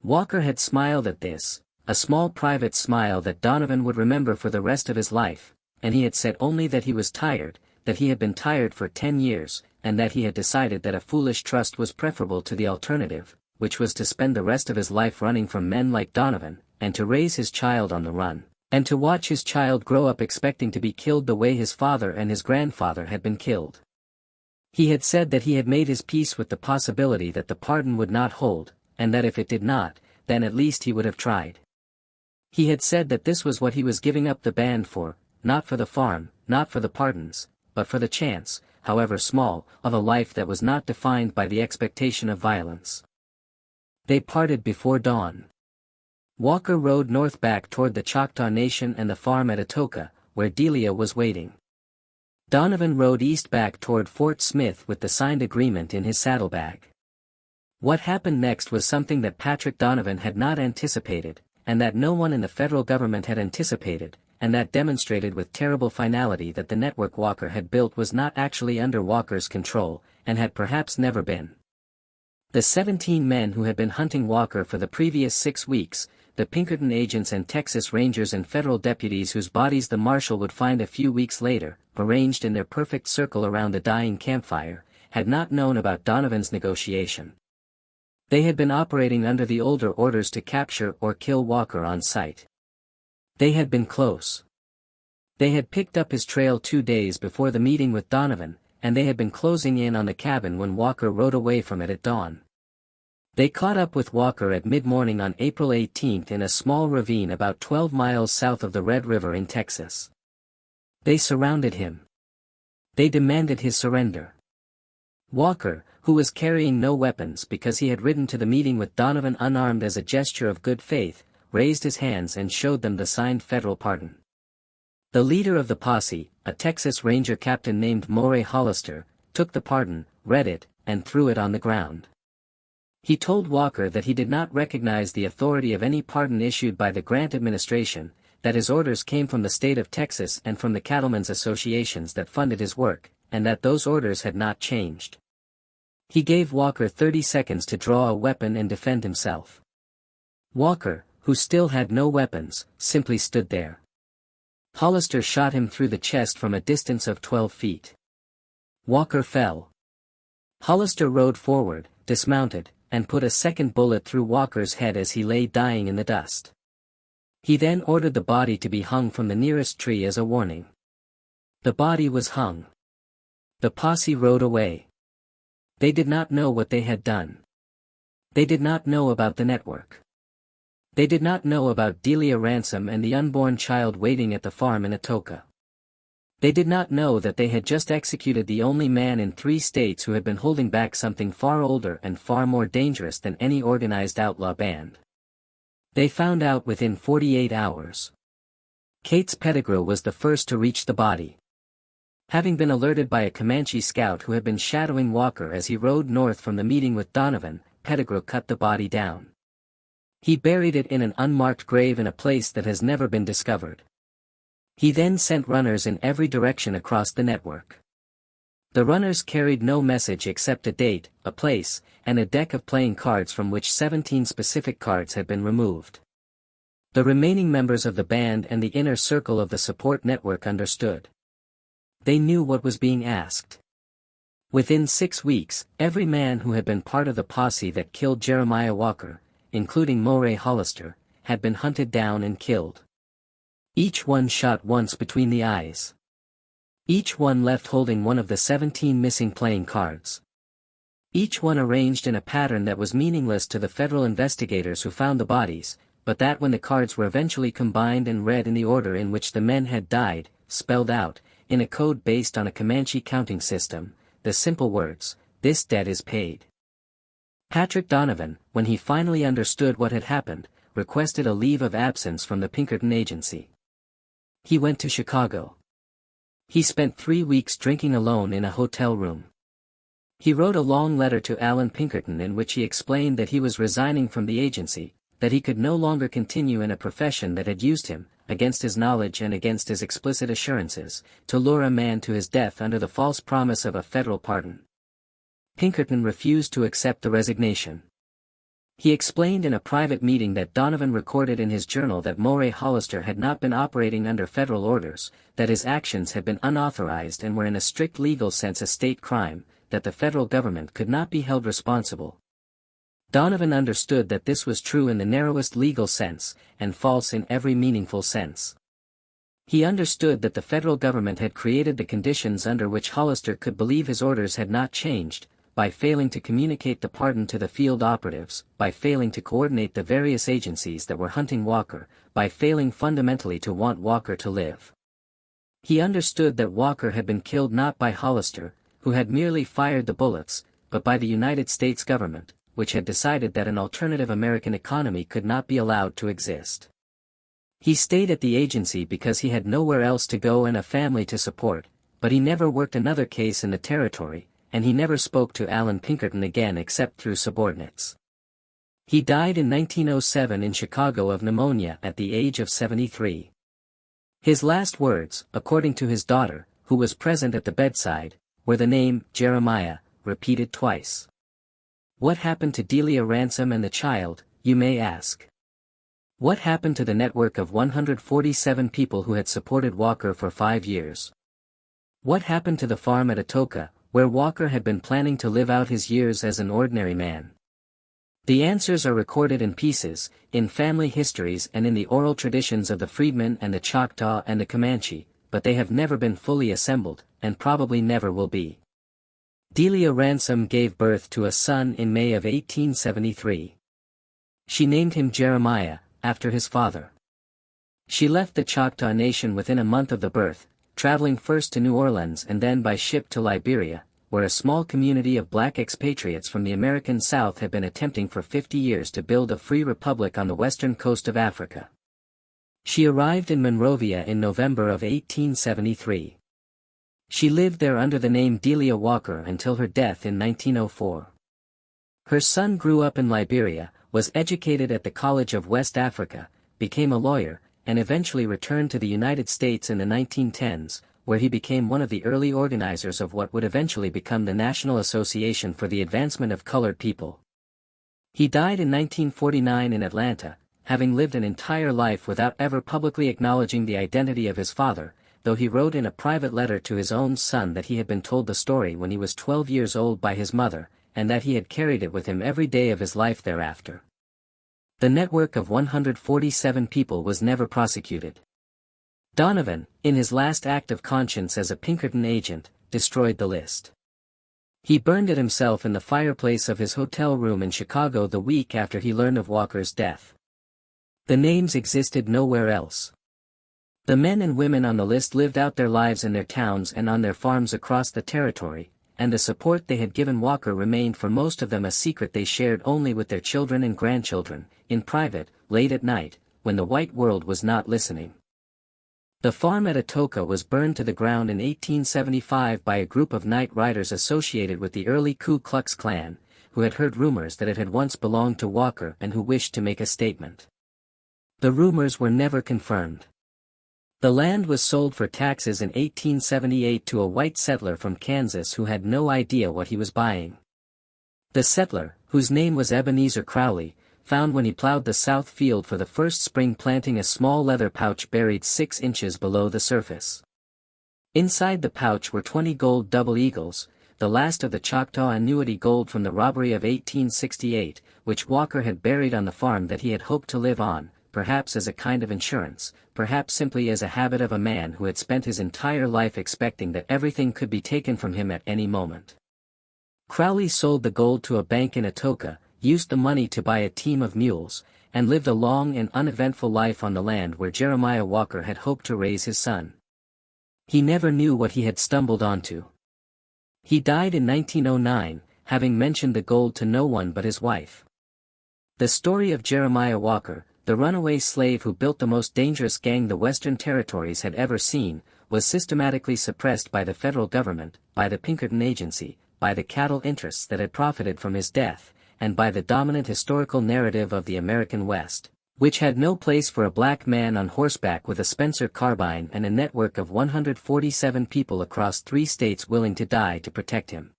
Walker had smiled at this, a small private smile that Donovan would remember for the rest of his life, and he had said only that he was tired, that he had been tired for 10 years, and that he had decided that a foolish trust was preferable to the alternative, which was to spend the rest of his life running from men like Donovan, and to raise his child on the run, and to watch his child grow up expecting to be killed the way his father and his grandfather had been killed. He had said that he had made his peace with the possibility that the pardon would not hold, and that if it did not, then at least he would have tried. He had said that this was what he was giving up the band for, not for the farm, not for the pardons, but for the chance, however small, of a life that was not defined by the expectation of violence. They parted before dawn. Walker rode north back toward the Choctaw Nation and the farm at Atoka, where Delia was waiting. Donovan rode east back toward Fort Smith with the signed agreement in his saddlebag. What happened next was something that Patrick Donovan had not anticipated, and that no one in the federal government had anticipated, and that demonstrated with terrible finality that the network Walker had built was not actually under Walker's control, and had perhaps never been. The 17 men who had been hunting Walker for the previous 6 weeks, the Pinkerton agents and Texas Rangers and federal deputies whose bodies the marshal would find a few weeks later, arranged in their perfect circle around the dying campfire, had not known about Donovan's negotiation. They had been operating under the older orders to capture or kill Walker on sight. They had been close. They had picked up his trail 2 days before the meeting with Donovan, and they had been closing in on the cabin when Walker rode away from it at dawn. They caught up with Walker at mid-morning on April 18 in a small ravine about 12 miles south of the Red River in Texas. They surrounded him. They demanded his surrender. Walker, who was carrying no weapons because he had ridden to the meeting with Donovan unarmed as a gesture of good faith, raised his hands and showed them the signed federal pardon. The leader of the posse, a Texas Ranger captain named Maury Hollister, took the pardon, read it, and threw it on the ground. He told Walker that he did not recognize the authority of any pardon issued by the Grant administration, that his orders came from the state of Texas and from the cattlemen's associations that funded his work, and that those orders had not changed. He gave Walker 30 seconds to draw a weapon and defend himself. Walker, who still had no weapons, simply stood there. Hollister shot him through the chest from a distance of 12 feet. Walker fell. Hollister rode forward, dismounted, and put a second bullet through Walker's head as he lay dying in the dust. He then ordered the body to be hung from the nearest tree as a warning. The body was hung. The posse rode away. They did not know what they had done. They did not know about the network. They did not know about Delia Ransom and the unborn child waiting at the farm in Atoka. They did not know that they had just executed the only man in 3 states who had been holding back something far older and far more dangerous than any organized outlaw band. They found out within 48 hours. Kate's Pettigrew was the first to reach the body. Having been alerted by a Comanche scout who had been shadowing Walker as he rode north from the meeting with Donovan, Pettigrew cut the body down. He buried it in an unmarked grave in a place that has never been discovered. He then sent runners in every direction across the network. The runners carried no message except a date, a place, and a deck of playing cards from which 17 specific cards had been removed. The remaining members of the band and the inner circle of the support network understood. They knew what was being asked. Within 6 weeks, every man who had been part of the posse that killed Jeremiah Walker, including Maury Hollister, had been hunted down and killed. Each one shot once between the eyes. Each one left holding one of the 17 missing playing cards. Each one arranged in a pattern that was meaningless to the federal investigators who found the bodies, but that when the cards were eventually combined and read in the order in which the men had died, spelled out, in a code based on a Comanche counting system, the simple words, "This debt is paid." Patrick Donovan, when he finally understood what had happened, requested a leave of absence from the Pinkerton agency. He went to Chicago. He spent 3 weeks drinking alone in a hotel room. He wrote a long letter to Alan Pinkerton in which he explained that he was resigning from the agency, that he could no longer continue in a profession that had used him, against his knowledge and against his explicit assurances, to lure a man to his death under the false promise of a federal pardon. Pinkerton refused to accept the resignation. He explained in a private meeting that Donovan recorded in his journal that Maury Hollister had not been operating under federal orders, that his actions had been unauthorized and were in a strict legal sense a state crime, that the federal government could not be held responsible. Donovan understood that this was true in the narrowest legal sense, and false in every meaningful sense. He understood that the federal government had created the conditions under which Hollister could believe his orders had not changed, by failing to communicate the pardon to the field operatives, by failing to coordinate the various agencies that were hunting Walker, by failing fundamentally to want Walker to live. He understood that Walker had been killed not by Hollister, who had merely fired the bullets, but by the United States government, which had decided that an alternative American economy could not be allowed to exist. He stayed at the agency because he had nowhere else to go and a family to support, but he never worked another case in the territory, and he never spoke to Alan Pinkerton again except through subordinates. He died in 1907 in Chicago of pneumonia at the age of 73. His last words, according to his daughter, who was present at the bedside, were the name, Jeremiah, repeated twice. What happened to Delia Ransom and the child, you may ask? What happened to the network of 147 people who had supported Walker for 5 years? What happened to the farm at Atoka, where Walker had been planning to live out his years as an ordinary man? The answers are recorded in pieces, in family histories and in the oral traditions of the freedmen and the Choctaw and the Comanche, but they have never been fully assembled, and probably never will be. Delia Ransom gave birth to a son in May of 1873. She named him Jeremiah, after his father. She left the Choctaw Nation within a month of the birth, traveling first to New Orleans and then by ship to Liberia, where a small community of black expatriates from the American South had been attempting for 50 years to build a free republic on the western coast of Africa. She arrived in Monrovia in November of 1873. She lived there under the name Delia Walker until her death in 1904. Her son grew up in Liberia, was educated at the College of West Africa, became a lawyer, and eventually returned to the United States in the 1910s, where he became one of the early organizers of what would eventually become the National Association for the Advancement of Colored People. He died in 1949 in Atlanta, having lived an entire life without ever publicly acknowledging the identity of his father, though he wrote in a private letter to his own son that he had been told the story when he was 12 years old by his mother, and that he had carried it with him every day of his life thereafter. The network of 147 people was never prosecuted. Donovan, in his last act of conscience as a Pinkerton agent, destroyed the list. He burned it himself in the fireplace of his hotel room in Chicago the week after he learned of Walker's death. The names existed nowhere else. The men and women on the list lived out their lives in their towns and on their farms across the territory, and the support they had given Walker remained for most of them a secret they shared only with their children and grandchildren, in private, late at night, when the white world was not listening. The farm at Atoka was burned to the ground in 1875 by a group of night riders associated with the early Ku Klux Klan, who had heard rumors that it had once belonged to Walker and who wished to make a statement. The rumors were never confirmed. The land was sold for taxes in 1878 to a white settler from Kansas who had no idea what he was buying. The settler, whose name was Ebenezer Crowley, found when he plowed the south field for the first spring planting a small leather pouch buried 6 inches below the surface. Inside the pouch were 20 gold double eagles, the last of the Choctaw annuity gold from the robbery of 1868, which Walker had buried on the farm that he had hoped to live on, perhaps as a kind of insurance, perhaps simply as a habit of a man who had spent his entire life expecting that everything could be taken from him at any moment. Crowley sold the gold to a bank in Atoka, used the money to buy a team of mules, and lived a long and uneventful life on the land where Jeremiah Walker had hoped to raise his son. He never knew what he had stumbled onto. He died in 1909, having mentioned the gold to no one but his wife. The story of Jeremiah Walker, the runaway slave who built the most dangerous gang the Western Territories had ever seen, was systematically suppressed by the federal government, by the Pinkerton Agency, by the cattle interests that had profited from his death, and by the dominant historical narrative of the American West, which had no place for a black man on horseback with a Spencer carbine and a network of 147 people across 3 states willing to die to protect him.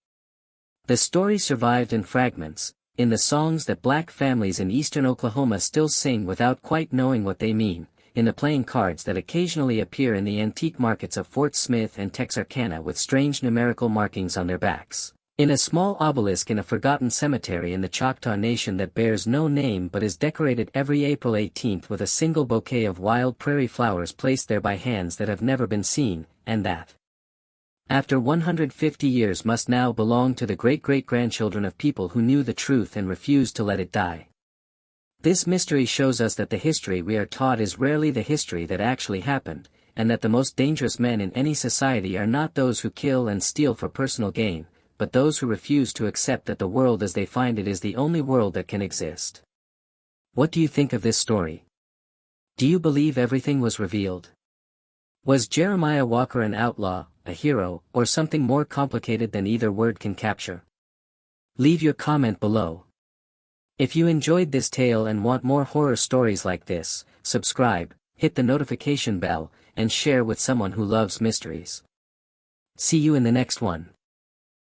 The story survived in fragments, in the songs that black families in eastern Oklahoma still sing without quite knowing what they mean, in the playing cards that occasionally appear in the antique markets of Fort Smith and Texarkana with strange numerical markings on their backs, In a small obelisk in a forgotten cemetery in the Choctaw Nation that bears no name but is decorated every April 18th with a single bouquet of wild prairie flowers placed there by hands that have never been seen, and that, after 150 years, must now belong to the great-great-grandchildren of people who knew the truth and refused to let it die. This mystery shows us that the history we are taught is rarely the history that actually happened, and that the most dangerous men in any society are not those who kill and steal for personal gain, but those who refuse to accept that the world as they find it is the only world that can exist. What do you think of this story? Do you believe everything was revealed? Was Jeremiah Walker an outlaw, a hero, or something more complicated than either word can capture? Leave your comment below. If you enjoyed this tale and want more horror stories like this, subscribe, hit the notification bell, and share with someone who loves mysteries. See you in the next one.